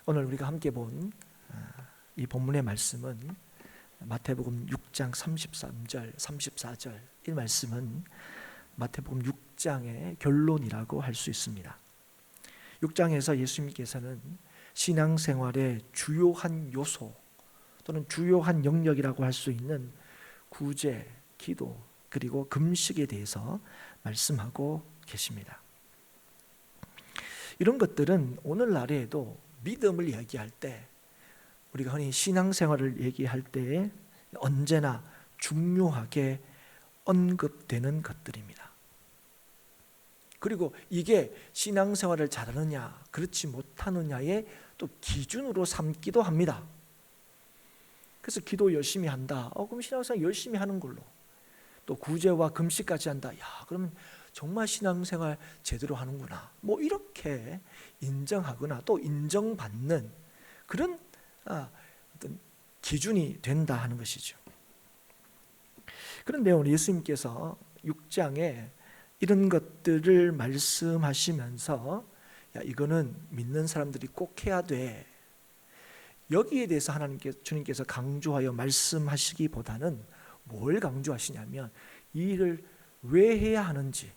오늘 우리가 함께 본 이 본문의 말씀은 마태복음 6장 33절, 34절 이 말씀은 마태복음 6장의 결론이라고 할 수 있습니다. 6장에서 예수님께서는 신앙생활의 주요한 요소 또는 주요한 영역이라고 할 수 있는 구제, 기도 그리고 금식에 대해서 말씀하고 계십니다. 이런 것들은 오늘날에도 믿음을 얘기할 때, 우리가 흔히 신앙생활을 얘기할 때에 언제나 중요하게 언급되는 것들입니다. 그리고 이게 신앙생활을 잘하느냐 그렇지 못하느냐의 또 기준으로 삼기도 합니다. 그래서 기도 열심히 한다, 그럼 신앙생활 열심히 하는 걸로, 또 구제와 금식까지 한다, 그러면 정말 신앙생활 제대로 하는구나, 이렇게 인정하거나 또 인정받는 그런 어떤 기준이 된다 하는 것이죠. 그런데 오늘 예수님께서 6장에 이런 것들을 말씀하시면서 이거는 믿는 사람들이 꼭 해야 돼, 여기에 대해서 주님께서 강조하여 말씀하시기보다는 뭘 강조하시냐면 이 일을 왜 해야 하는지,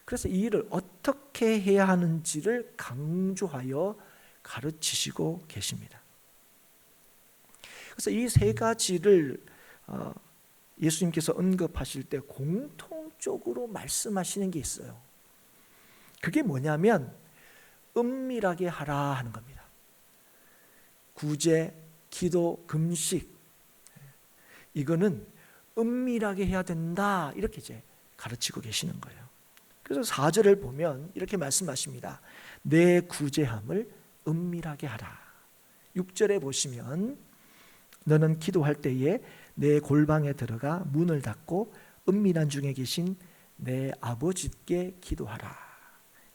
그래서 이 일을 어떻게 해야 하는지를 강조하여 가르치시고 계십니다. 그래서 이 세 가지를 예수님께서 언급하실 때 공통적으로 말씀하시는 게 있어요. 그게 뭐냐면 은밀하게 하라 하는 겁니다. 구제, 기도, 금식, 이거는 은밀하게 해야 된다, 이렇게 이제 가르치고 계시는 거예요. 그래서 4절을 보면 이렇게 말씀하십니다. 내 구제함을 은밀하게 하라. 6절에 보시면 너는 기도할 때에 내 골방에 들어가 문을 닫고 은밀한 중에 계신 내 아버지께 기도하라.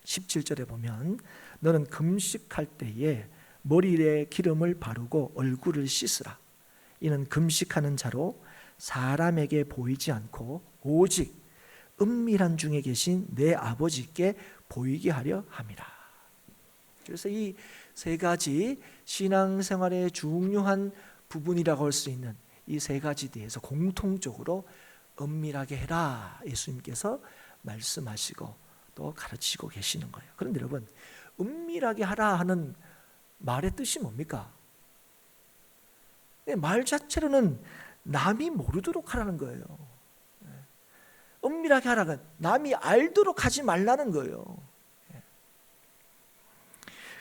17절에 보면 너는 금식할 때에 머리에 기름을 바르고 얼굴을 씻으라. 이는 금식하는 자로 사람에게 보이지 않고 오직 은밀한 중에 계신 내 아버지께 보이게 하려 함이라. 그래서 이 세 가지 신앙생활의 중요한 부분이라고 할 수 있는 이 세 가지에 대해서 공통적으로 은밀하게 해라, 예수님께서 말씀하시고 또 가르치고 계시는 거예요. 그런데 여러분, 은밀하게 하라 하는 말의 뜻이 뭡니까? 말 자체로는 남이 모르도록 하라는 거예요. 은밀하게 하라는 남이 알도록 하지 말라는 거예요.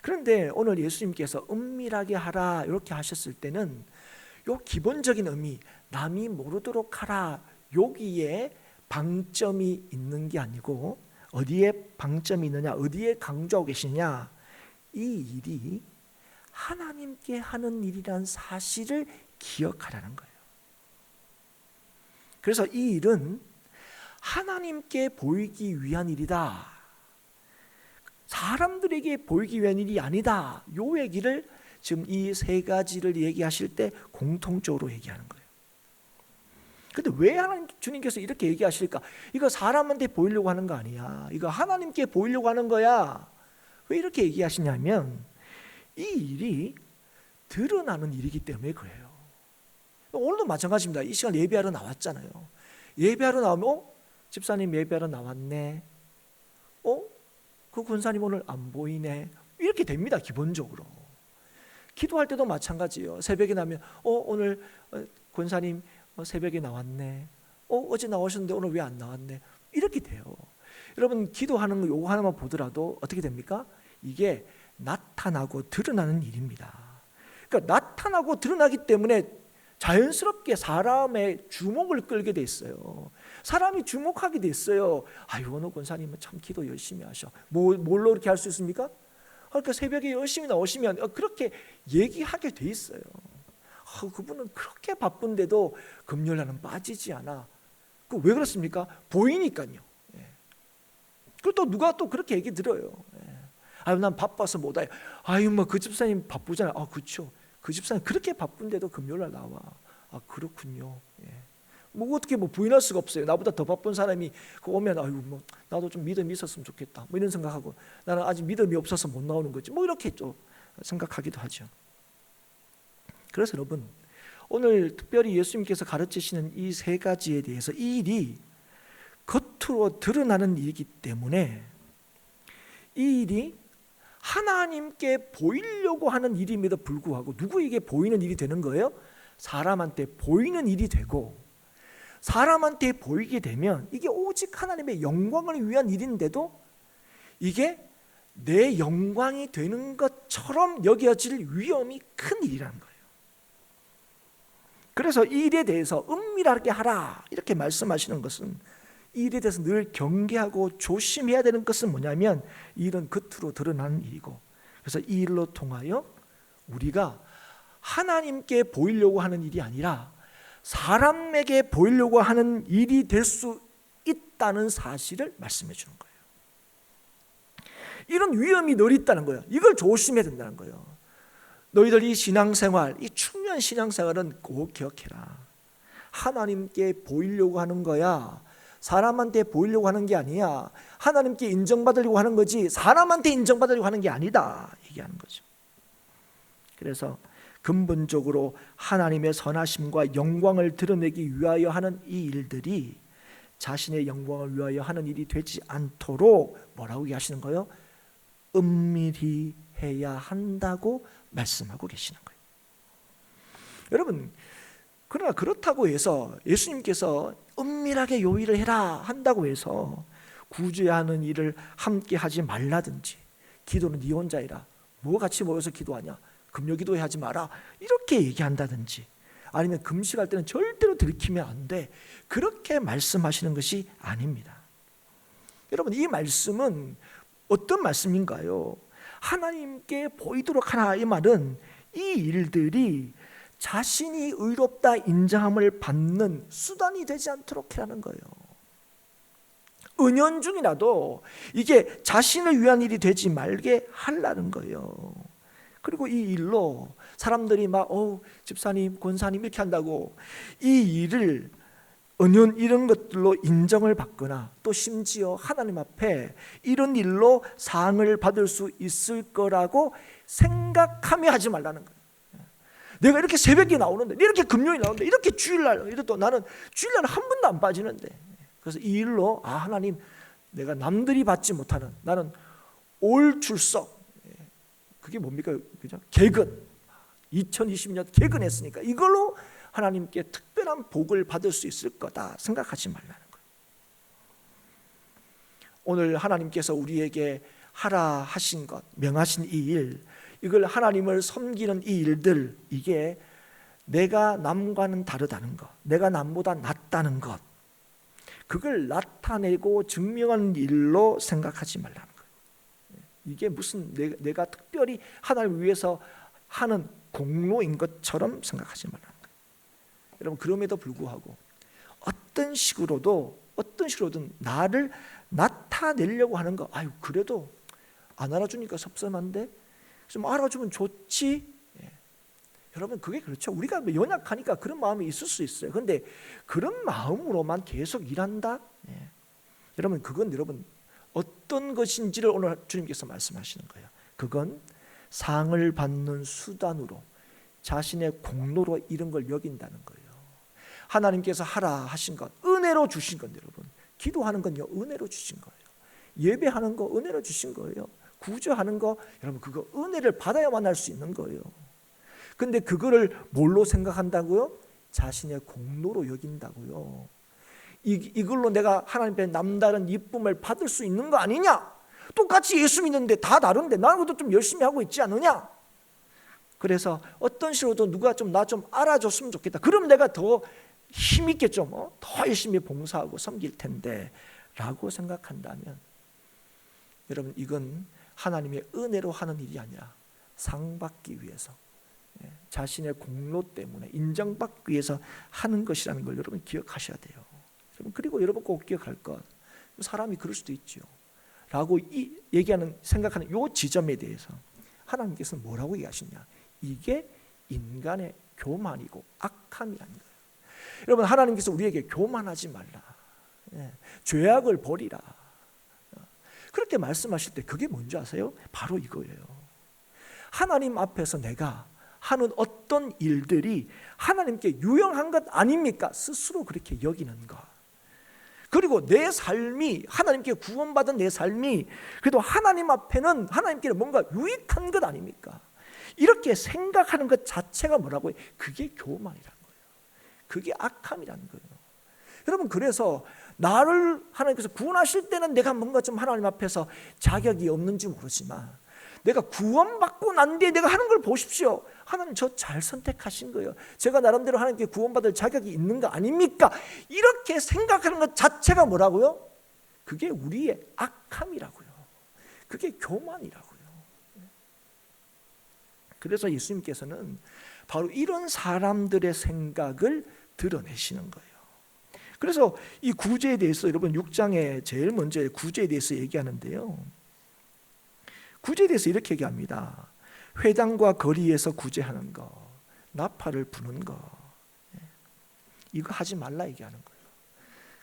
그런데 오늘 예수님께서 은밀하게 하라 이렇게 하셨을 때는 요 기본적인 의미, 남이 모르도록 하라, 여기에 방점이 있는 게 아니고 어디에 방점이 있느냐, 어디에 강조하고 계시냐, 이 일이 하나님께 하는 일이라는 사실을 기억하라는 거예요. 그래서 이 일은 하나님께 보이기 위한 일이다, 사람들에게 보이기 위한 일이 아니다, 요 얘기를 지금 이 세 가지를 얘기하실 때 공통적으로 얘기하는 거예요. 근데 왜 주님께서 이렇게 얘기하실까? 이거 사람한테 보이려고 하는 거 아니야, 이거 하나님께 보이려고 하는 거야. 왜 이렇게 얘기하시냐면 이 일이 드러나는 일이기 때문에 그래요. 오늘도 마찬가지입니다. 이 시간 예배하러 나왔잖아요. 예배하러 나오면 집사님 예배하러 나왔네, 그 권사님 오늘 안 보이네, 이렇게 됩니다. 기본적으로 기도할 때도 마찬가지예요. 새벽에 나면 오늘 권사님 새벽에 나왔네, 어제 나오셨는데 오늘 왜 안 나왔네, 이렇게 돼요. 여러분, 기도하는 거 요거 하나만 보더라도 어떻게 됩니까? 이게 나타나고 드러나는 일입니다. 그러니까 나타나고 드러나기 때문에 자연스럽게 사람의 주목을 끌게 돼 있어요. 사람이 주목하게 돼 있어요. 오늘 권사님은 참 기도 열심히 하셔. 뭘로 이렇게 할 수 있습니까? 그러니까 새벽에 열심히 나오시면 그렇게 얘기하게 돼 있어요. 그분은 그렇게 바쁜데도 금요일날은 빠지지 않아. 왜 그렇습니까? 보이니까요. 그리고 또 누가 또 그렇게 얘기 들어요. 난 바빠서 못 와요. 그 집사님 바쁘잖아요. 그렇죠. 그 집사님 그렇게 바쁜데도 금요일날 나와. 그렇군요. 어떻게 부인할 수가 없어요. 나보다 더 바쁜 사람이 오면 나도 좀 믿음이 있었으면 좋겠다, 이런 생각하고, 나는 아직 믿음이 없어서 못 나오는 거지, 이렇게 또 생각하기도 하죠. 그래서 여러분, 오늘 특별히 예수님께서 가르치시는 이 세 가지에 대해서 이 일이 겉으로 드러나는 일이기 때문에 이 일이 하나님께 보이려고 하는 일임에도 불구하고 누구에게 보이는 일이 되는 거예요? 사람한테 보이는 일이 되고, 사람한테 보이게 되면 이게 오직 하나님의 영광을 위한 일인데도 이게 내 영광이 되는 것처럼 여겨질 위험이 큰 일이라는 거예요. 그래서 이 일에 대해서 은밀하게 하라 이렇게 말씀하시는 것은, 이 일에 대해서 늘 경계하고 조심해야 되는 것은 뭐냐면, 이 일은 겉으로 드러나는 일이고, 그래서 이 일로 통하여 우리가 하나님께 보이려고 하는 일이 아니라 사람에게 보이려고 하는 일이 될 수 있다는 사실을 말씀해 주는 거예요. 이런 위험이 늘 있다는 거예요. 이걸 조심해야 된다는 거예요. 너희들이 신앙생활, 이 중요한 신앙생활은 꼭 기억해라. 하나님께 보이려고 하는 거야. 사람한테 보이려고 하는 게 아니야. 하나님께 인정받으려고 하는 거지 사람한테 인정받으려고 하는 게 아니다 얘기하는 거죠. 그래서 근본적으로 하나님의 선하심과 영광을 드러내기 위하여 하는 이 일들이 자신의 영광을 위하여 하는 일이 되지 않도록 뭐라고 얘기하시는 거예요? 은밀히 해야 한다고 말씀하고 계시는 거예요. 여러분, 그러나 그렇다고 해서 예수님께서 은밀하게 요 일을 해라 한다고 해서 구제하는 일을 함께 하지 말라든지, 기도는 네 혼자 해라, 뭐 같이 모여서 기도하냐, 금요기도회 하지 마라 이렇게 얘기한다든지, 아니면 금식할 때는 절대로 들키면 안 돼 그렇게 말씀하시는 것이 아닙니다. 여러분, 이 말씀은 어떤 말씀인가요? 하나님께 보이도록 하라 이 말은 이 일들이 자신이 의롭다 인정함을 받는 수단이 되지 않도록 하라는 거예요. 은연중이라도 이게 자신을 위한 일이 되지 말게 하라는 거예요. 그리고 이 일로 사람들이 막 집사님, 권사님 이렇게 한다고 이 일을 은연 이런 것들로 인정을 받거나 또 심지어 하나님 앞에 이런 일로 상을 받을 수 있을 거라고 생각하며 하지 말라는 거예요. 내가 이렇게 새벽에 나오는데, 이렇게 금요일 나오는데, 이렇게 주일날 이래도 나는 주일날 한 번도 안 빠지는데, 그래서 이 일로 하나님, 내가 남들이 받지 못하는 나는 올 출석, 그게 뭡니까? 그죠? 개근, 2020년 개근했으니까 이걸로 하나님께 특별한 복을 받을 수 있을 거다 생각하지 말라는 거예요. 오늘 하나님께서 우리에게 하라 하신 것, 명하신 이 일, 이걸 하나님을 섬기는 이 일들, 이게 내가 남과는 다르다는 것, 내가 남보다 낫다는 것, 그걸 나타내고 증명하는 일로 생각하지 말라는 거예요. 이게 무슨 내가 특별히 하나님을 위해서 하는 공로인 것처럼 생각하지 말라는 거예요. 여러분, 그럼에도 불구하고 어떤 식으로든 나를 나타내려고 하는 거, 그래도 안 알아주니까 섭섭한데 좀 알아주면 좋지. 여러분, 그게 그렇죠. 우리가 연약하니까 그런 마음이 있을 수 있어요. 그런데 그런 마음으로만 계속 일한다? 여러분, 그건 여러분 어떤 것인지를 오늘 주님께서 말씀하시는 거예요. 그건 상을 받는 수단으로, 자신의 공로로 이런 걸 여긴다는 거예요. 하나님께서 하라 하신 것, 은혜로 주신 건데, 여러분, 기도하는 건요 은혜로 주신 거예요. 예배하는 거 은혜로 주신 거예요. 구제하는 거, 여러분, 그거 은혜를 받아야만 할 수 있는 거예요. 근데 그거를 뭘로 생각한다고요? 자신의 공로로 여긴다고요. 이걸로 내가 하나님 앞에 남다른 이쁨을 받을 수 있는 거 아니냐? 똑같이 예수 믿는데 다 다른데 나는 것도 좀 열심히 하고 있지 않느냐? 그래서 어떤 식으로도 누가 좀 나 좀 알아줬으면 좋겠다. 그럼 내가 더 힘있게 좀 더 열심히 봉사하고 섬길 텐데 라고 생각한다면, 여러분, 이건 하나님의 은혜로 하는 일이 아니라 상받기 위해서, 자신의 공로 때문에 인정받기 위해서 하는 것이라는 걸 여러분 기억하셔야 돼요. 그리고 여러분 꼭 기억할 것, 사람이 그럴 수도 있죠 라고 생각하는 이 지점에 대해서 하나님께서는 뭐라고 얘기하시냐? 이게 인간의 교만이고 악함이 아닌가요? 여러분, 하나님께서 우리에게 교만하지 말라, 죄악을 버리라, 그렇게 말씀하실 때 그게 뭔지 아세요? 바로 이거예요. 하나님 앞에서 내가 하는 어떤 일들이 하나님께 유용한 것 아닙니까? 스스로 그렇게 여기는 것. 그리고 내 삶이, 하나님께 구원받은 내 삶이 그래도 하나님 앞에는, 하나님께 뭔가 유익한 것 아닙니까? 이렇게 생각하는 것 자체가 뭐라고요? 그게 교만이라는 거예요. 그게 악함이라는 거예요. 여러분, 그래서 나를 하나님께서 구원하실 때는 내가 뭔가 좀 하나님 앞에서 자격이 없는지 모르지만, 내가 구원받고 난 뒤에 내가 하는 걸 보십시오. 하나님 저 잘 선택하신 거예요. 제가 나름대로 하나님께 구원받을 자격이 있는 거 아닙니까? 이렇게 생각하는 것 자체가 뭐라고요? 그게 우리의 악함이라고요. 그게 교만이라고요. 그래서 예수님께서는 바로 이런 사람들의 생각을 드러내시는 거예요. 그래서 이 구제에 대해서 여러분 6장에 제일 먼저 구제에 대해서 얘기하는데요. 구제에 대해서 이렇게 얘기합니다. 회당과 거리에서 구제하는 거, 나팔을 부는 거, 이거 하지 말라 얘기하는 거예요.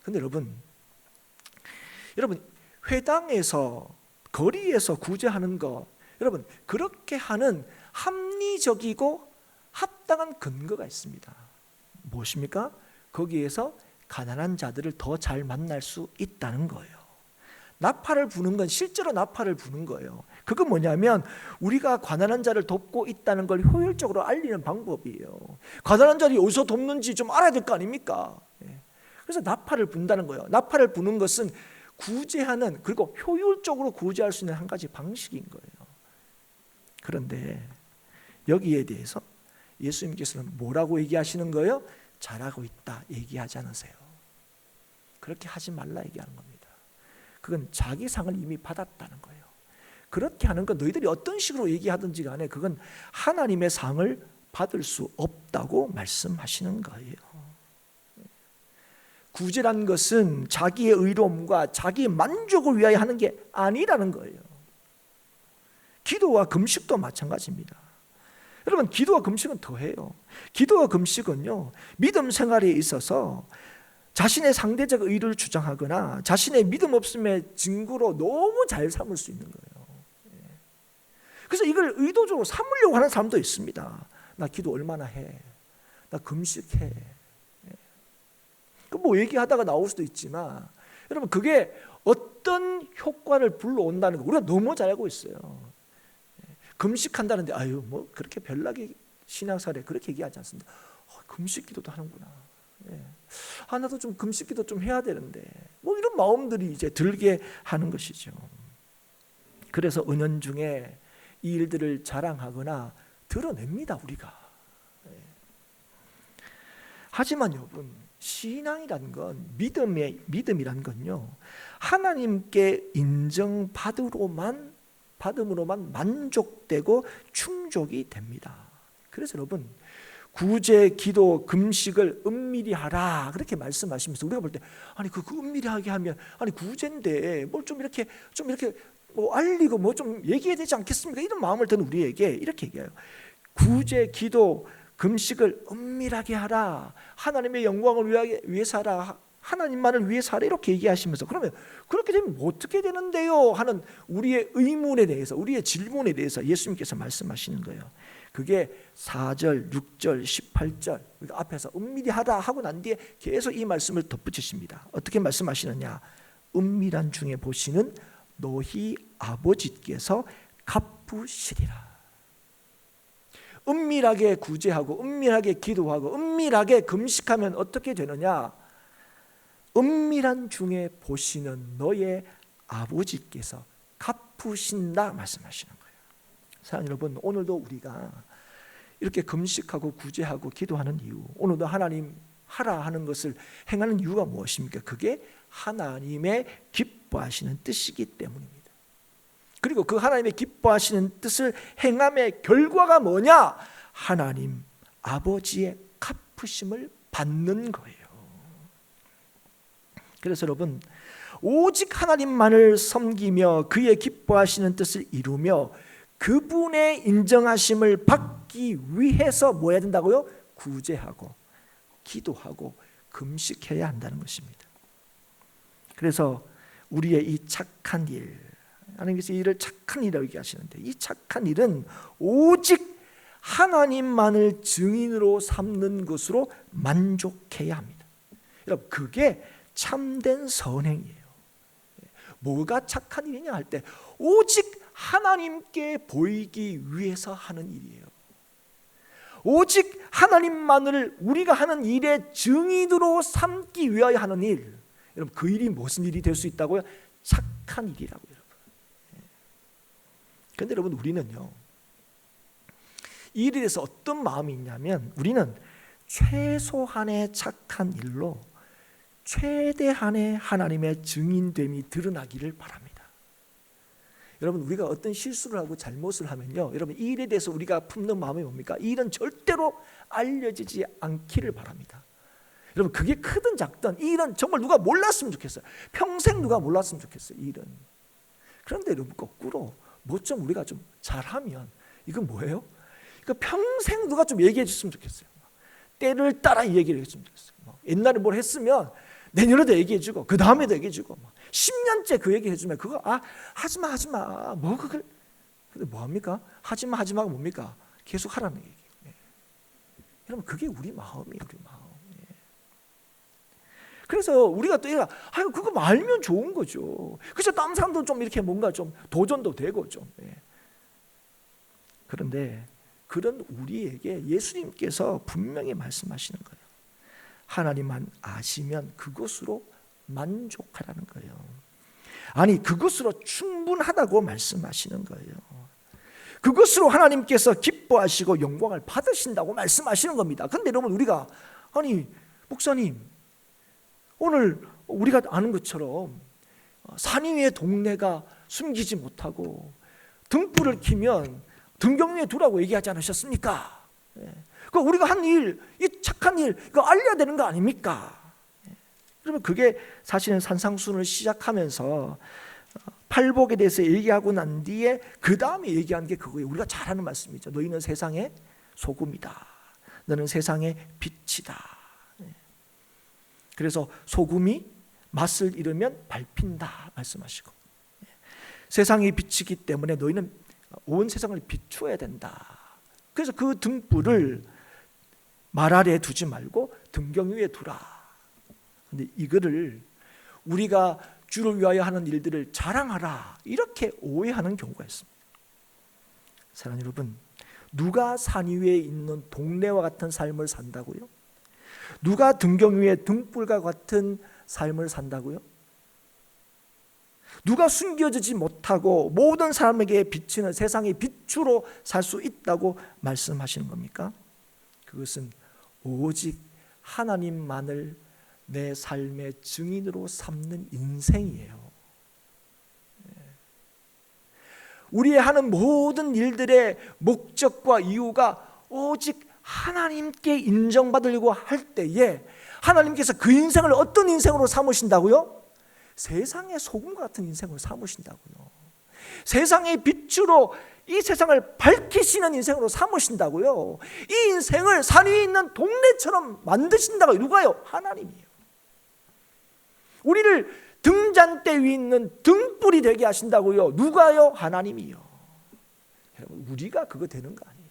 근데 여러분 회당에서 거리에서 구제하는 거, 여러분 그렇게 하는 합리적이고 합당한 근거가 있습니다. 무엇입니까? 거기에서 가난한 자들을 더 잘 만날 수 있다는 거예요. 나팔을 부는 건 실제로 나팔을 부는 거예요. 그건 뭐냐면 우리가 가난한 자를 돕고 있다는 걸 효율적으로 알리는 방법이에요. 가난한 자를 어디서 돕는지 좀 알아야 될 거 아닙니까? 그래서 나팔을 분다는 거예요. 나팔을 부는 것은 구제하는, 그리고 효율적으로 구제할 수 있는 한 가지 방식인 거예요. 그런데 여기에 대해서 예수님께서는 뭐라고 얘기하시는 거예요? 잘하고 있다 얘기하지 않으세요. 그렇게 하지 말라 얘기하는 겁니다. 그건 자기 상을 이미 받았다는 거예요. 그렇게 하는 건 너희들이 어떤 식으로 얘기하든지 간에 그건 하나님의 상을 받을 수 없다고 말씀하시는 거예요. 구제란 것은 자기의 의로움과 자기 만족을 위하여 하는 게 아니라는 거예요. 기도와 금식도 마찬가지입니다. 여러분, 기도와 금식은 더해요. 기도와 금식은요, 믿음 생활에 있어서 자신의 상대적 의를 주장하거나 자신의 믿음 없음의 증거로 너무 잘 삼을 수 있는 거예요. 그래서 이걸 의도적으로 삼으려고 하는 사람도 있습니다. 나 기도 얼마나 해, 나 금식해. 뭐 얘기하다가 나올 수도 있지만, 여러분 그게 어떤 효과를 불러온다는 거 우리가 너무 잘 알고 있어요. 금식한다는데 아유 뭐 그렇게 별나게 신앙생활에 그렇게 얘기하지 않습니다. 금식 기도도 하는구나. 나도 좀 금식 기도 좀 해야 되는데, 뭐 이런 마음들이 이제 들게 하는 것이죠. 그래서 은연중에 이 일들을 자랑하거나 드러냅니다 우리가. 하지만 여러분, 신앙이라는 건, 믿음이라는 건요, 하나님께 인정받음으로만 만족되고 충족이 됩니다. 그래서 여러분, 구제, 기도, 금식을 은밀히 하라 그렇게 말씀하시면서 우리가 볼 때 아니 그 은밀하게 하면 아니 구제인데 뭘 좀 이렇게 뭐 알리고 뭐 좀 얘기해야 되지 않겠습니까? 이런 마음을 드는 우리에게 이렇게 얘기해요. 구제, 기도, 금식을 은밀하게 하라. 하나님의 영광을 위해서 하라. 하나님만을 위해서 하라. 이렇게 얘기하시면서, 그러면 그렇게 되면 어떻게 되는데요? 하는 우리의 의문에 대해서, 우리의 질문에 대해서 예수님께서 말씀하시는 거예요. 그게 4절, 6절, 18절 앞에서 은밀히 하라 하고 난 뒤에 계속 이 말씀을 덧붙이십니다. 어떻게 말씀하시느냐? 은밀한 중에 보시는 너희 아버지께서 갚으시리라. 은밀하게 구제하고 은밀하게 기도하고 은밀하게 금식하면 어떻게 되느냐? 은밀한 중에 보시는 너의 아버지께서 갚으신다 말씀하시는 거예요. 사랑하는 여러분, 오늘도 우리가 이렇게 금식하고 구제하고 기도하는 이유, 오늘도 하나님 하라 하는 것을 행하는 이유가 무엇입니까? 그게 하나님의 기뻐하시는 뜻이기 때문입니다. 그리고 그 하나님의 기뻐하시는 뜻을 행함의 결과가 뭐냐? 하나님 아버지의 갚으심을 받는 거예요. 그래서 여러분, 오직 하나님만을 섬기며 그의 기뻐하시는 뜻을 이루며 그분의 인정하심을 받기 위해서 뭐 해야 된다고요? 구제하고 기도하고 금식해야 한다는 것입니다. 그래서 우리의 이 착한 일, 하나님께서 이 일을 착한 일이라고 얘기하시는데, 이 착한 일은 오직 하나님만을 증인으로 삼는 것으로 만족해야 합니다. 여러분, 그게 참된 선행이에요. 뭐가 착한 일이냐 할 때 오직 하나님께 보이기 위해서 하는 일이에요. 오직 하나님만을 우리가 하는 일의 증인으로 삼기 위하여 하는 일. 여러분, 그 일이 무슨 일이 될 수 있다고요? 착한 일이라고요, 여러분. 그런데 여러분, 우리는요, 이 일에 대해서 어떤 마음이 있냐면, 우리는 최소한의 착한 일로 최대한의 하나님의 증인됨이 드러나기를 바랍니다. 여러분, 우리가 어떤 실수를 하고 잘못을 하면요, 여러분, 이 일에 대해서 우리가 품는 마음이 뭡니까? 이 일은 절대로 알려지지 않기를 바랍니다. 여러분, 그게 크든 작든 이 일은 정말 누가 몰랐으면 좋겠어요. 평생 누가 몰랐으면 좋겠어요, 이 일은. 그런데 여러분, 거꾸로 뭐 좀 우리가 좀 잘하면 이건 뭐예요? 그러니까 평생 누가 좀 얘기해 줬으면 좋겠어요. 때를 따라 얘기를 해줬으면 좋겠어요. 옛날에 뭘 했으면 내년에도 얘기해 주고 그 다음에도 얘기해 주고 10년째 그 얘기 해주면 그거 하지마 뭐 그걸. 근데 뭐합니까? 하지마가 뭡니까? 계속 하라는 얘기. 여러분, 그게 우리 마음이에요, 우리 마음. 그래서 우리가 또 그거 알면 좋은 거죠. 그래서 다른 사람도 좀 이렇게 뭔가 좀 도전도 되고 좀. 그런데 그런 우리에게 예수님께서 분명히 말씀하시는 거예요. 하나님만 아시면 그것으로 만족하라는 거예요. 아니, 그것으로 충분하다고 말씀하시는 거예요. 그것으로 하나님께서 기뻐하시고 영광을 받으신다고 말씀하시는 겁니다. 그런데 여러분, 우리가 아니 목사님, 오늘 우리가 아는 것처럼 산 위의 동네가 숨기지 못하고 등불을 켜면 등경 위에 두라고 얘기하지 않으셨습니까? 그 우리가 한 일, 이 착한 일, 이거 알려야 되는 거 아닙니까? 그러면 그게 사실은 산상수훈을 시작하면서 팔복에 대해서 얘기하고 난 뒤에 그 다음에 얘기한 게 그거예요. 우리가 잘 아는 말씀이죠. 너희는 세상의 소금이다. 너는 세상의 빛이다. 그래서 소금이 맛을 잃으면 밟힌다 말씀하시고, 세상의 빛이기 때문에 너희는 온 세상을 비추어야 된다. 그래서 그 등불을 말 아래에 두지 말고 등경 위에 두라. 근데 이거를 우리가 주를 위하여 하는 일들을 자랑하라, 이렇게 오해하는 경우가 있습니다. 사랑하는 여러분, 누가 산 위에 있는 동네와 같은 삶을 산다고요? 누가 등경 위에 등불과 같은 삶을 산다고요? 누가 숨겨지지 못하고 모든 사람에게 비치는 세상의 빛으로 살 수 있다고 말씀하시는 겁니까? 그것은 오직 하나님만을 내 삶의 증인으로 삼는 인생이에요. 우리의 하는 모든 일들의 목적과 이유가 오직 하나님께 인정받으려고 할 때에 하나님께서 그 인생을 어떤 인생으로 삼으신다고요? 세상의 소금 같은 인생으로 삼으신다고요. 세상의 빛으로 이 세상을 밝히시는 인생으로 삼으신다고요. 이 인생을 산 위에 있는 동네처럼 만드신다고요. 누가요? 하나님이에요. 우리를 등잔대 위에 있는 등불이 되게 하신다고요. 누가요? 하나님이요. 여러분, 우리가 그거 되는 거 아니에요.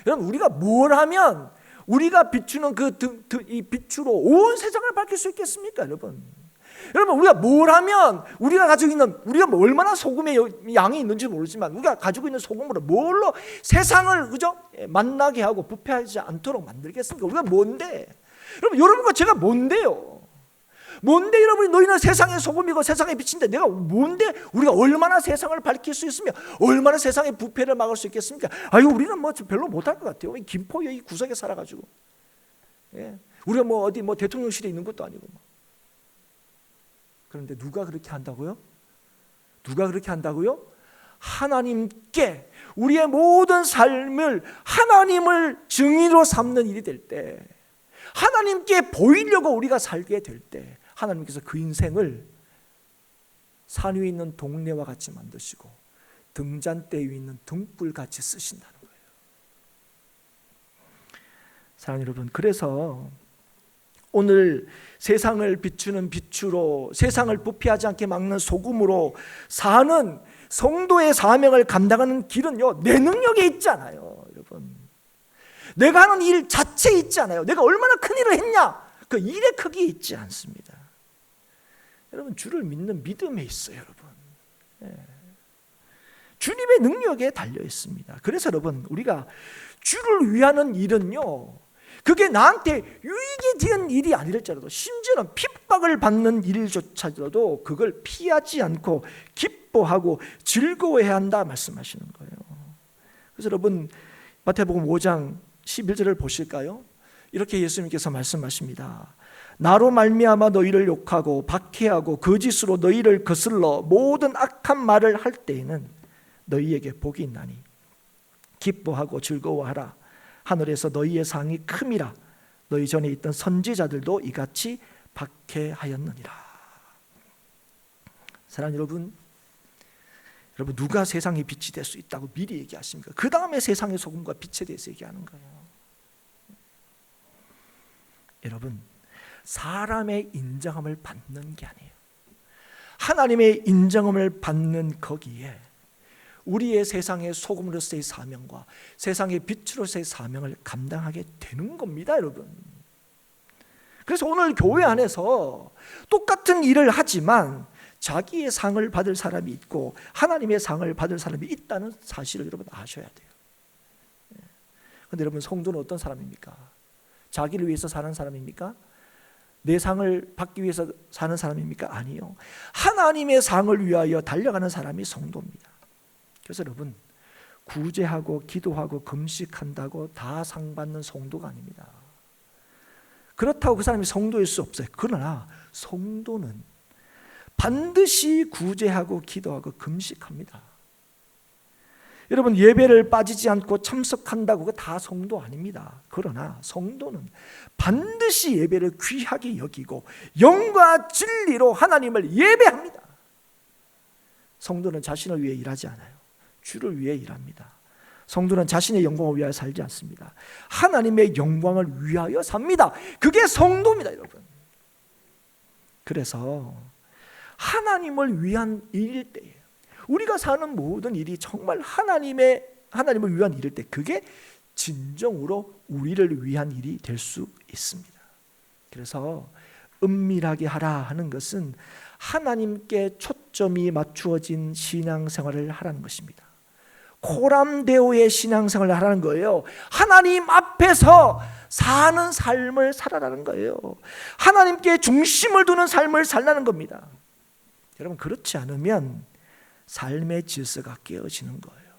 여러분, 우리가 뭘 하면 우리가 비추는 이 빛으로 온 세상을 밝힐 수 있겠습니까, 여러분? 여러분, 우리가 뭘 하면 우리가 가지고 있는, 우리가 얼마나 소금의 양이 있는지 모르지만 우리가 가지고 있는 소금으로 뭘로 세상을 그죠? 만나게 하고 부패하지 않도록 만들겠습니까? 우리가 뭔데? 여러분과 제가 뭔데요? 뭔데 여러분이 너희는 세상의 소금이고 세상의 빛인데 내가 뭔데 우리가 얼마나 세상을 밝힐 수 있으며 얼마나 세상의 부패를 막을 수 있겠습니까? 아유, 우리는 뭐 별로 못할 것 같아요. 김포 여기 구석에 살아가지고, 우리가 뭐 어디 뭐 대통령실에 있는 것도 아니고. 그런데 누가 그렇게 한다고요? 누가 그렇게 한다고요? 하나님께 우리의 모든 삶을 하나님을 증인으로 삼는 일이 될 때, 하나님께 보이려고 우리가 살게 될 때 하나님께서 그 인생을 산 위에 있는 동네와 같이 만드시고 등잔대 위에 있는 등불같이 쓰신다는 거예요. 사랑하는 여러분, 그래서 오늘 세상을 비추는 빛으로, 세상을 부패하지 않게 막는 소금으로 사는 성도의 사명을 감당하는 길은요, 내 능력에 있지 않아요. 여러분, 내가 하는 일 자체에 있지 않아요. 내가 얼마나 큰 일을 했냐, 그 일의 크기에 있지 않습니다. 여러분, 주를 믿는 믿음에 있어요. 여러분, 주님의 능력에 달려 있습니다. 그래서 여러분, 우리가 주를 위하는 일은요, 그게 나한테 유익이 되는 일이 아니랄지라도, 심지어는 핍박을 받는 일조차도 그걸 피하지 않고 기뻐하고 즐거워해야 한다 말씀하시는 거예요. 그래서 여러분, 마태복음 5장 11절을 보실까요? 이렇게 예수님께서 말씀하십니다. 나로 말미암아 너희를 욕하고 박해하고 거짓으로 너희를 거슬러 모든 악한 말을 할 때에는 너희에게 복이 있나니 기뻐하고 즐거워하라. 하늘에서 너희의 상이 큼이라. 너희 전에 있던 선지자들도 이같이 박해하였느니라. 사랑하는 여러분, 누가 세상의 빛이 될 수 있다고 미리 얘기하십니까? 그 다음에 세상의 소금과 빛에 대해서 얘기하는 거예요. 여러분, 사람의 인정함을 받는 게 아니에요. 하나님의 인정함을 받는 거기에 우리의 세상의 소금으로서의 사명과 세상의 빛으로서의 사명을 감당하게 되는 겁니다, 여러분. 그래서 오늘 교회 안에서 똑같은 일을 하지만 자기의 상을 받을 사람이 있고 하나님의 상을 받을 사람이 있다는 사실을 여러분 아셔야 돼요. 그런데 여러분, 성도는 어떤 사람입니까? 자기를 위해서 사는 사람입니까? 내 상을 받기 위해서 사는 사람입니까? 아니요. 하나님의 상을 위하여 달려가는 사람이 성도입니다. 그래서 여러분, 구제하고 기도하고 금식한다고 다 상 받는 성도가 아닙니다. 그렇다고 그 사람이 성도일 수 없어요. 그러나 성도는 반드시 구제하고 기도하고 금식합니다. 여러분, 예배를 빠지지 않고 참석한다고 그거 다 성도 아닙니다. 그러나 성도는 반드시 예배를 귀하게 여기고 영과 진리로 하나님을 예배합니다. 성도는 자신을 위해 일하지 않아요. 주를 위해 일합니다. 성도는 자신의 영광을 위하여 살지 않습니다. 하나님의 영광을 위하여 삽니다. 그게 성도입니다, 여러분. 그래서 하나님을 위한 일일 때에, 우리가 사는 모든 일이 정말 하나님을 위한 일일 때, 그게 진정으로 우리를 위한 일이 될 수 있습니다. 그래서 은밀하게 하라 하는 것은 하나님께 초점이 맞추어진 신앙생활을 하라는 것입니다. 코람데오의 신앙생활을 하라는 거예요. 하나님 앞에서 사는 삶을 살아라는 거예요. 하나님께 중심을 두는 삶을 살라는 겁니다. 여러분, 그렇지 않으면 삶의 질서가 깨어지는 거예요.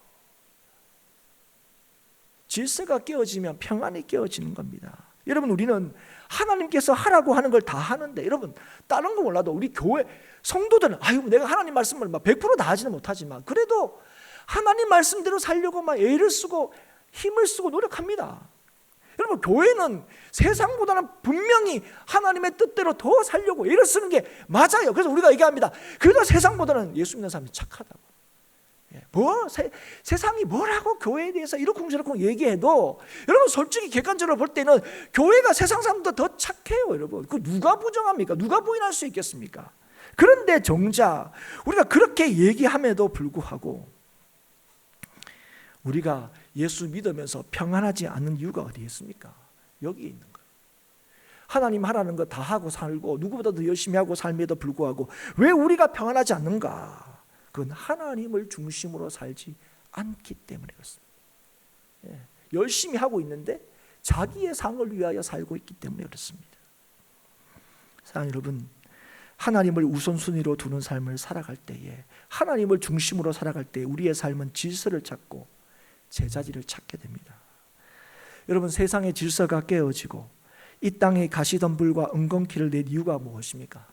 질서가 깨어지면 평안이 깨어지는 겁니다. 여러분, 우리는 하나님께서 하라고 하는 걸 다 하는데, 여러분, 다른 거 몰라도 우리 교회 성도들은 내가 하나님 말씀을 100% 다 하지는 못하지만 그래도 하나님 말씀대로 살려고 막 애를 쓰고 힘을 쓰고 노력합니다. 여러분, 교회는 세상보다는 분명히 하나님의 뜻대로 더 살려고 애를 쓰는 게 맞아요. 그래서 우리가 얘기합니다. 그래도 세상보다는 예수 믿는 사람이 착하다고. 세상이 뭐라고 교회에 대해서 이러쿵저러쿵 얘기해도, 여러분, 솔직히 객관적으로 볼 때는 교회가 세상 사람보다 더 착해요. 여러분, 그 누가 부정합니까? 누가 부인할 수 있겠습니까? 그런데 정작 우리가 그렇게 얘기함에도 불구하고 우리가 예수 믿으면서 평안하지 않는 이유가 어디에 있습니까? 여기에 있는 거예요. 하나님 하라는 거 다 하고 살고 누구보다 더 열심히 하고 삶에도 불구하고 왜 우리가 평안하지 않는가? 그건 하나님을 중심으로 살지 않기 때문에 그렇습니다. 열심히 하고 있는데 자기의 상을 위하여 살고 있기 때문에 그렇습니다. 사랑하는 여러분, 하나님을 우선순위로 두는 삶을 살아갈 때에, 하나님을 중심으로 살아갈 때 우리의 삶은 질서를 찾고 제자리를 찾게 됩니다. 여러분, 세상의 질서가 깨어지고 이 땅에 가시덤불과 은건키를 낸 이유가 무엇입니까?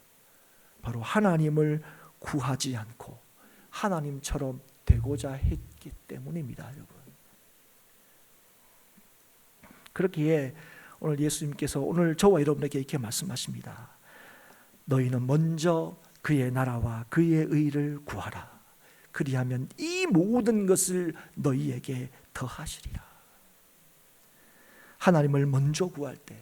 바로 하나님을 구하지 않고 하나님처럼 되고자 했기 때문입니다, 여러분. 그렇기에 오늘 예수님께서 오늘 저와 여러분에게 이렇게 말씀하십니다. 너희는 먼저 그의 나라와 그의 의를 구하라. 그리하면 이 모든 것을 너희에게 더하시리라. 하나님을 먼저 구할 때,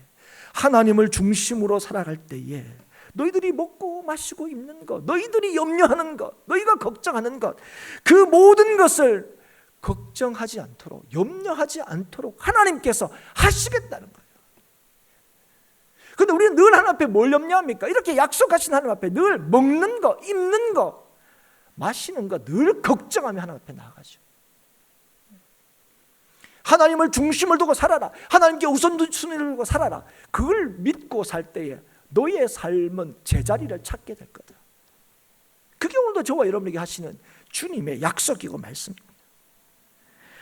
하나님을 중심으로 살아갈 때에 너희들이 먹고 마시고 입는 것, 너희들이 염려하는 것, 너희가 걱정하는 것, 그 모든 것을 걱정하지 않도록, 염려하지 않도록 하나님께서 하시겠다는 거예요. 그런데 우리는 늘 하나님 앞에 뭘 염려합니까? 이렇게 약속하신 하나님 앞에 늘 먹는 거, 입는 거, 마시는 거 늘 걱정하며 하나님 앞에 나아가죠. 하나님을 중심을 두고 살아라. 하나님께 우선순위를 두고 살아라. 그걸 믿고 살 때에 너의 삶은 제자리를 찾게 될 거다. 그게 오늘도 저와 여러분에게 하시는 주님의 약속이고 말씀입니다.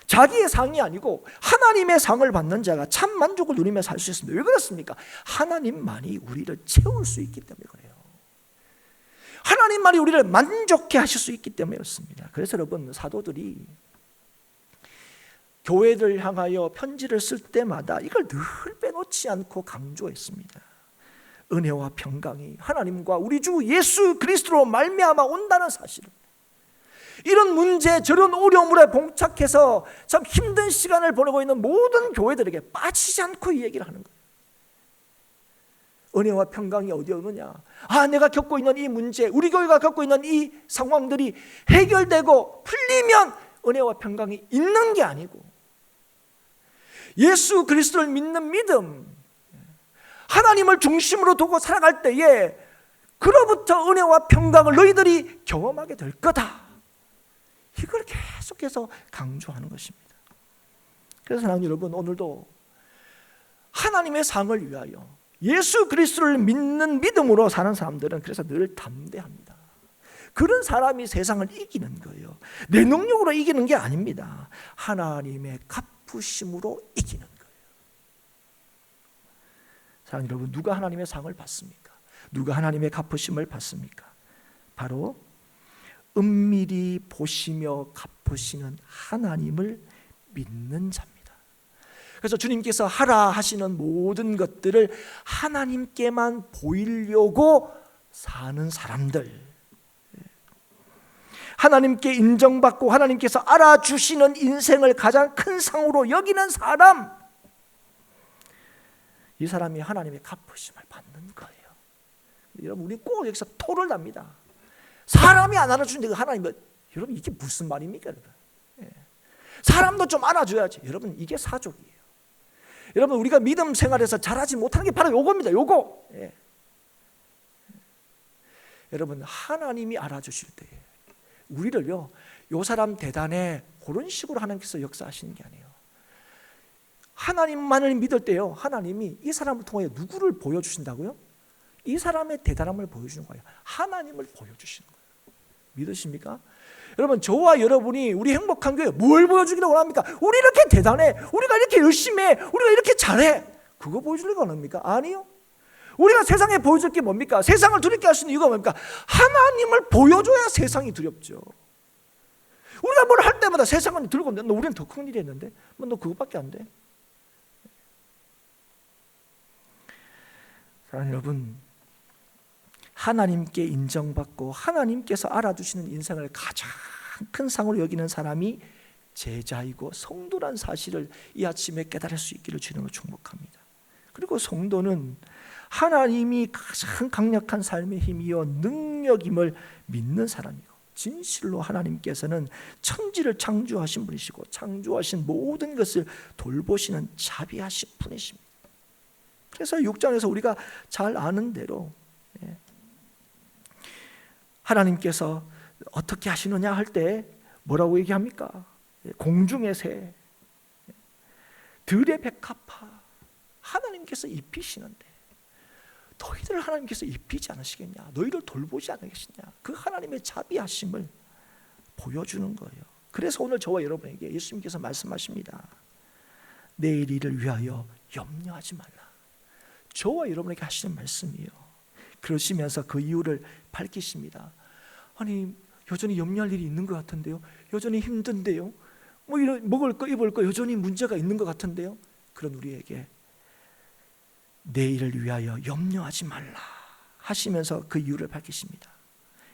자기의 상이 아니고 하나님의 상을 받는 자가 참 만족을 누리며 살 수 있습니다. 왜 그렇습니까? 하나님만이 우리를 채울 수 있기 때문에 그래요. 하나님만이 우리를 만족해 하실 수 있기 때문에 그렇습니다. 그래서 여러분, 사도들이 교회를 향하여 편지를 쓸 때마다 이걸 늘 빼놓지 않고 강조했습니다. 은혜와 평강이 하나님과 우리 주 예수 그리스도로 말미암아 온다는 사실을, 이런 문제, 저런 어려움에 봉착해서 참 힘든 시간을 보내고 있는 모든 교회들에게 빠지지 않고 이 얘기를 하는 거예요. 은혜와 평강이 어디에 오느냐? 내가 겪고 있는 이 문제, 우리 교회가 겪고 있는 이 상황들이 해결되고 풀리면 은혜와 평강이 있는 게 아니고, 예수 그리스도를 믿는 믿음, 하나님을 중심으로 두고 살아갈 때에 그로부터 은혜와 평강을 너희들이 경험하게 될 거다. 이걸 계속해서 강조하는 것입니다. 그래서 사랑하는 여러분, 오늘도 하나님의 상을 위하여 예수 그리스도를 믿는 믿음으로 사는 사람들은 그래서 늘 담대합니다. 그런 사람이 세상을 이기는 거예요. 내 능력으로 이기는 게 아닙니다. 하나님의 갚으심으로 이기는 거예요. 사랑하는 여러분, 누가 하나님의 상을 받습니까? 누가 하나님의 갚으심을 받습니까? 바로 은밀히 보시며 갚으시는 하나님을 믿는 자입니다. 그래서 주님께서 하라 하시는 모든 것들을 하나님께만 보이려고 사는 사람들, 하나님께 인정받고 하나님께서 알아주시는 인생을 가장 큰 상으로 여기는 사람, 이 사람이 하나님의 갚으심을 받는 거예요. 여러분, 우리 꼭 여기서 토를 납니다. 사람이 안 알아주는데 하나님은, 여러분 이게 무슨 말입니까? 여러분? 사람도 좀 알아줘야지. 여러분, 이게 사족이에요. 여러분, 우리가 믿음 생활에서 잘하지 못하는 게 바로 요겁니다. 요거. 여러분, 하나님이 알아주실 때에 우리를요, 요 사람 대단해, 그런 식으로 하나님께서 역사하시는 게 아니에요. 하나님만을 믿을 때요, 하나님이 이 사람을 통해 누구를 보여주신다고요? 이 사람의 대단함을 보여주는 거예요. 하나님을 보여주시는 거예요. 믿으십니까? 여러분, 저와 여러분이 우리 행복한 교회 뭘 보여주기를 원합니까? 우리 이렇게 대단해, 우리가 이렇게 열심히 해, 우리가 이렇게 잘해, 그거 보여주려고 원합니까? 아니요. 우리가 세상에 보여줄 게 뭡니까? 세상을 두렵게 할 수 있는 이유가 뭡니까? 하나님을 보여줘야 세상이 두렵죠. 우리가 뭘 할 때마다 세상은 들고 너 우리는 더 큰 일이 했는데 너 그것밖에 안 돼. 사랑하는 여러분, 하나님께 인정받고 하나님께서 알아주시는 인생을 가장 큰 상으로 여기는 사람이 제자이고 성도란 사실을 이 아침에 깨달을 수 있기를 주님으로 축복합니다. 그리고 성도는 하나님이 가장 강력한 삶의 힘이요 능력임을 믿는 사람이고, 진실로 하나님께서는 천지를 창조하신 분이시고 창조하신 모든 것을 돌보시는 자비하신 분이십니다. 그래서 6장에서 우리가 잘 아는 대로 하나님께서 어떻게 하시느냐 할 때 뭐라고 얘기합니까? 공중의 새, 들의 백합화, 하나님께서 입히시는데 너희들을 하나님께서 입히지 않으시겠냐? 너희를 돌보지 않으시겠냐? 그 하나님의 자비하심을 보여주는 거예요. 그래서 오늘 저와 여러분에게 예수님께서 말씀하십니다. 내일 일을 위하여 염려하지 말라. 저와 여러분에게 하시는 말씀이에요. 그러시면서 그 이유를 밝히십니다. 아니, 여전히 염려할 일이 있는 것 같은데요, 여전히 힘든데요, 먹을 거 입을 거 여전히 문제가 있는 것 같은데요, 그런 우리에게 내일을 위하여 염려하지 말라 하시면서 그 이유를 밝히십니다.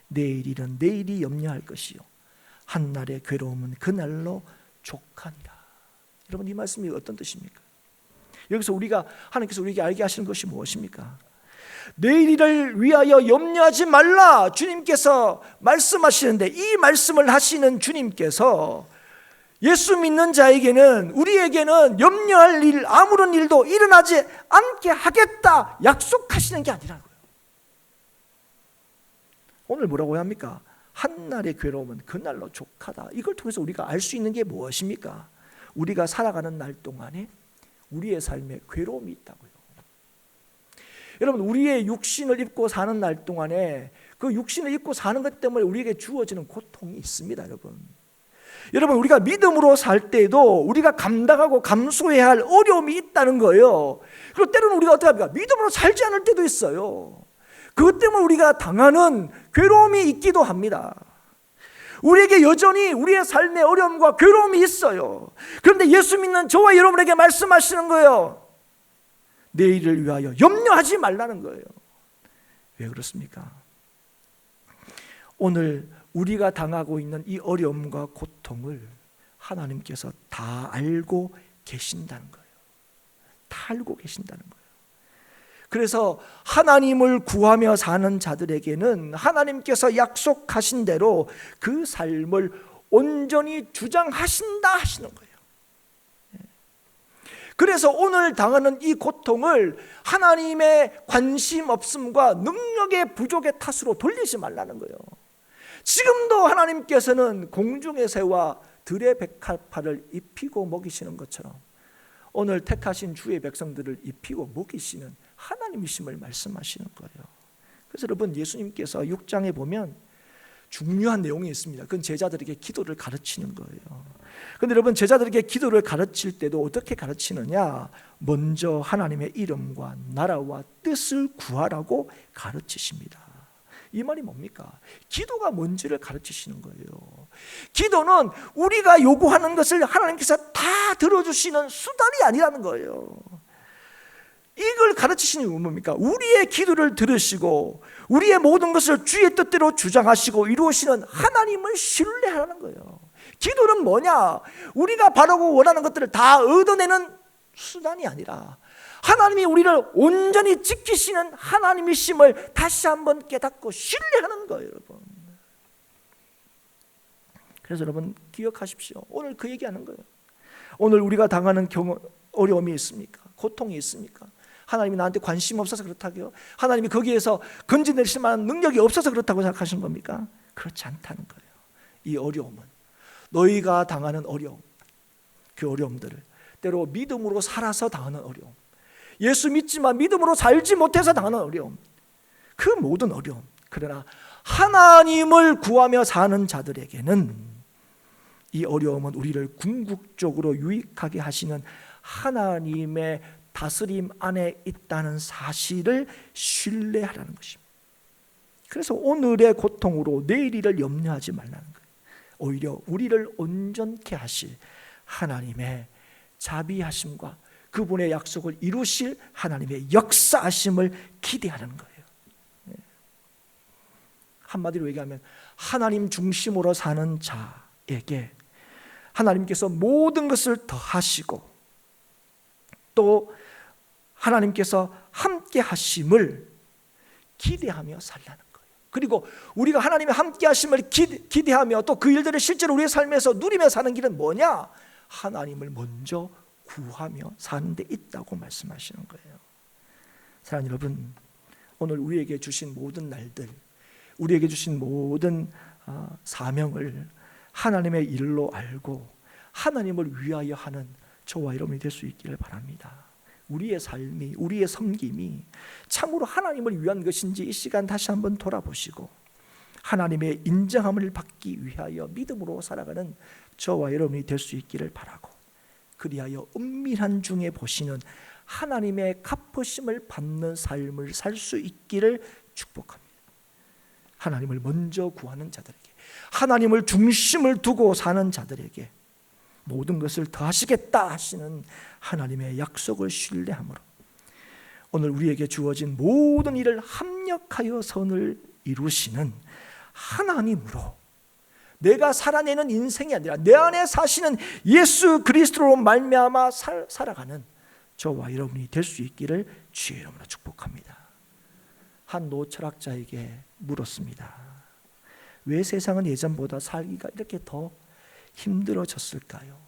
내일 일은 내일이 염려할 것이요 한날의 괴로움은 그날로 족하니라. 여러분, 이 말씀이 어떤 뜻입니까? 여기서 하나님께서 우리에게 알게 하시는 것이 무엇입니까? 내일을 위하여 염려하지 말라 주님께서 말씀하시는데, 이 말씀을 하시는 주님께서 예수 믿는 자에게는, 우리에게는 염려할 일, 아무런 일도 일어나지 않게 하겠다 약속하시는 게 아니라는 거예요. 오늘 뭐라고 합니까? 한날의 괴로움은 그날로 족하다. 이걸 통해서 우리가 알 수 있는 게 무엇입니까? 우리가 살아가는 날 동안에 우리의 삶에 괴로움이 있다고요. 여러분, 우리의 육신을 입고 사는 날 동안에 그 육신을 입고 사는 것 때문에 우리에게 주어지는 고통이 있습니다. 여러분, 우리가 믿음으로 살 때에도 우리가 감당하고 감수해야 할 어려움이 있다는 거예요. 그리고 때로는 우리가 어떻게 합니까? 믿음으로 살지 않을 때도 있어요. 그것 때문에 우리가 당하는 괴로움이 있기도 합니다. 우리에게 여전히 우리의 삶의 어려움과 괴로움이 있어요. 그런데 예수 믿는 저와 여러분에게 말씀하시는 거예요. 내일을 위하여 염려하지 말라는 거예요. 왜 그렇습니까? 오늘 우리가 당하고 있는 이 어려움과 고통을 하나님께서 다 알고 계신다는 거예요. 다 알고 계신다는 거예요. 그래서 하나님을 구하며 사는 자들에게는 하나님께서 약속하신 대로 그 삶을 온전히 주장하신다 하시는 거예요. 그래서 오늘 당하는 이 고통을 하나님의 관심 없음과 능력의 부족의 탓으로 돌리지 말라는 거예요. 지금도 하나님께서는 공중의 새와 들의 백합화를 입히고 먹이시는 것처럼 오늘 택하신 주의 백성들을 입히고 먹이시는 하나님이심을 말씀하시는 거예요. 그래서 여러분, 예수님께서 6장에 보면 중요한 내용이 있습니다. 그건 제자들에게 기도를 가르치는 거예요. 그런데 여러분, 제자들에게 기도를 가르칠 때도 어떻게 가르치느냐? 먼저 하나님의 이름과 나라와 뜻을 구하라고 가르치십니다. 이 말이 뭡니까? 기도가 뭔지를 가르치시는 거예요. 기도는 우리가 요구하는 것을 하나님께서 다 들어주시는 수단이 아니라는 거예요. 이걸 가르치시는 이유는 뭡니까? 우리의 기도를 들으시고 우리의 모든 것을 주의 뜻대로 주장하시고 이루시는 하나님을 신뢰하라는 거예요. 기도는 뭐냐? 우리가 바라고 원하는 것들을 다 얻어내는 수단이 아니라 하나님이 우리를 온전히 지키시는 하나님이심을 다시 한번 깨닫고 신뢰하는 거예요, 여러분. 그래서 여러분, 기억하십시오. 오늘 그 얘기하는 거예요. 오늘 우리가 당하는 어려움이 있습니까? 고통이 있습니까? 하나님이 나한테 관심 없어서 그렇다고요? 하나님이 거기에서 건져내실 만한 능력이 없어서 그렇다고 생각하시는 겁니까? 그렇지 않다는 거예요. 이 어려움은 너희가 당하는 어려움, 그 어려움들을 때로 믿음으로 살아서 당하는 어려움, 예수 믿지만 믿음으로 살지 못해서 당하는 어려움, 그 모든 어려움, 그러나 하나님을 구하며 사는 자들에게는 이 어려움은 우리를 궁극적으로 유익하게 하시는 하나님의 다스림 안에 있다는 사실을 신뢰하라는 것입니다. 그래서 오늘의 고통으로 내일을 염려하지 말라는 거예요. 오히려 우리를 온전케 하실 하나님의 자비하심과 그분의 약속을 이루실 하나님의 역사하심을 기대하는 거예요. 한마디로 얘기하면 하나님 중심으로 사는 자에게 하나님께서 모든 것을 더하시고 또 하나님께서 함께 하심을 기대하며 살라는 거예요. 그리고 우리가 하나님의 함께 하심을 기대하며 또 그 일들을 실제로 우리의 삶에서 누리며 사는 길은 뭐냐? 하나님을 먼저 구하며 사는 데 있다고 말씀하시는 거예요. 사랑하는 여러분, 오늘 우리에게 주신 모든 날들, 우리에게 주신 모든 사명을 하나님의 일로 알고 하나님을 위하여 하는 저와 여러분이 될 수 있기를 바랍니다. 우리의 삶이, 우리의 섬김이 참으로 하나님을 위한 것인지 이 시간 다시 한번 돌아보시고 하나님의 인정함을 받기 위하여 믿음으로 살아가는 저와 여러분이 될 수 있기를 바라고, 그리하여 은밀한 중에 보시는 하나님의 갚으심을 받는 삶을 살 수 있기를 축복합니다. 하나님을 먼저 구하는 자들에게, 하나님을 중심을 두고 사는 자들에게 모든 것을 더하시겠다 하시는 하나님의 약속을 신뢰함으로 오늘 우리에게 주어진 모든 일을 합력하여 선을 이루시는 하나님으로 내가 살아내는 인생이 아니라 내 안에 사시는 예수 그리스도로 말미암아 살아가는 저와 여러분이 될 수 있기를 주의 이름으로 축복합니다. 한 노철학자에게 물었습니다. 왜 세상은 예전보다 살기가 이렇게 더 힘들어졌을까요?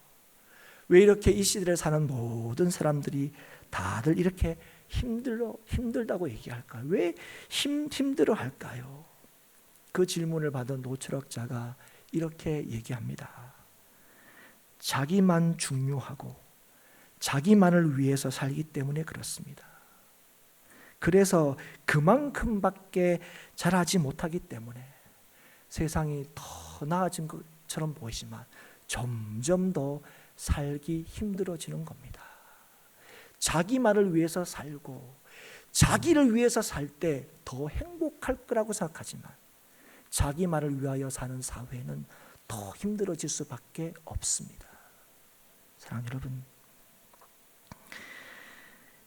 왜 이렇게 이 시대를 사는 모든 사람들이 다들 이렇게 힘들다고 얘기할까요? 왜 힘들어 할까요? 그 질문을 받은 노철학자가 이렇게 얘기합니다. 자기만 중요하고 자기만을 위해서 살기 때문에 그렇습니다. 그래서 그만큼밖에 잘하지 못하기 때문에 세상이 더 나아진 것처럼 보이지만 점점 더 살기 힘들어지는 겁니다. 자기만을 위해서 살고 자기를 위해서 살 때 더 행복할 거라고 생각하지만 자기만을 위하여 사는 사회는 더 힘들어질 수밖에 없습니다. 사랑하는 여러분,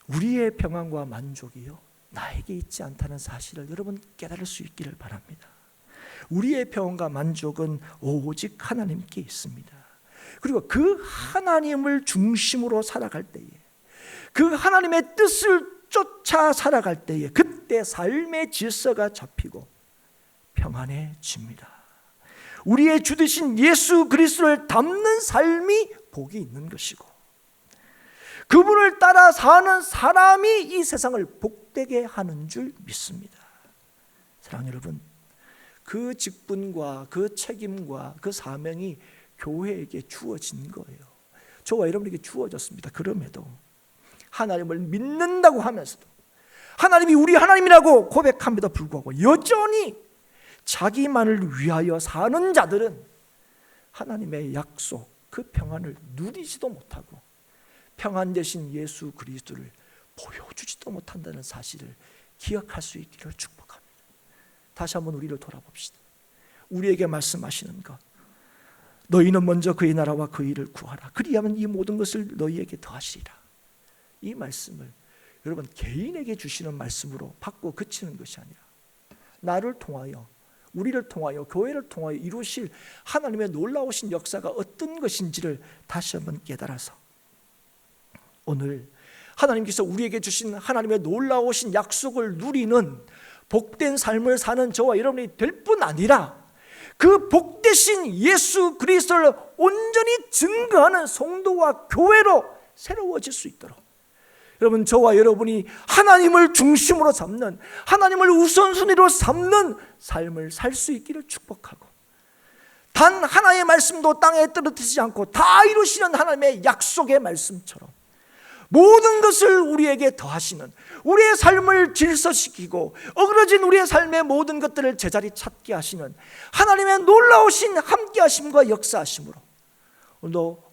우리의 평안과 만족이요 나에게 있지 않다는 사실을 여러분 깨달을 수 있기를 바랍니다. 우리의 평안과 만족은 오직 하나님께 있습니다. 그리고 그 하나님을 중심으로 살아갈 때에, 그 하나님의 뜻을 쫓아 살아갈 때에 그때 삶의 질서가 잡히고 평안해집니다. 우리의 주 되신 예수 그리스도를 닮는 삶이 복이 있는 것이고 그분을 따라 사는 사람이 이 세상을 복되게 하는 줄 믿습니다. 사랑하는 여러분, 그 직분과 그 책임과 그 사명이 교회에게 주어진 거예요. 저와 여러분에게 주어졌습니다. 그럼에도 하나님을 믿는다고 하면서도 하나님이 우리 하나님이라고 고백함에도 불구하고 여전히 자기만을 위하여 사는 자들은 하나님의 약속, 그 평안을 누리지도 못하고 평안 대신 예수 그리스도를 보여주지도 못한다는 사실을 기억할 수 있기를 축복합니다. 다시 한번 우리를 돌아봅시다. 우리에게 말씀하시는 것, 너희는 먼저 그의 나라와 그 일을 구하라. 그리하면 이 모든 것을 너희에게 더하시리라. 이 말씀을 여러분 개인에게 주시는 말씀으로 받고 그치는 것이 아니라 나를 통하여, 우리를 통하여, 교회를 통하여 이루실 하나님의 놀라우신 역사가 어떤 것인지를 다시 한번 깨달아서 오늘 하나님께서 우리에게 주신 하나님의 놀라우신 약속을 누리는 복된 삶을 사는 저와 여러분이 될 뿐 아니라 그 복되신 예수 그리스도를 온전히 증거하는 성도와 교회로 새로워질 수 있도록 여러분, 저와 여러분이 하나님을 중심으로 삼는, 하나님을 우선순위로 삼는 삶을 살 수 있기를 축복하고 단 하나의 말씀도 땅에 떨어뜨리지 않고 다 이루시는 하나님의 약속의 말씀처럼 모든 것을 우리에게 더하시는, 우리의 삶을 질서시키고 어그러진 우리의 삶의 모든 것들을 제자리 찾게 하시는 하나님의 놀라우신 함께하심과 역사하심으로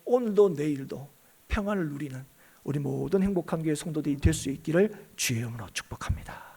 오늘도 내일도 평안을 누리는 우리 모든 행복한 교회 성도들이 될 수 있기를 주의 이름으로 축복합니다.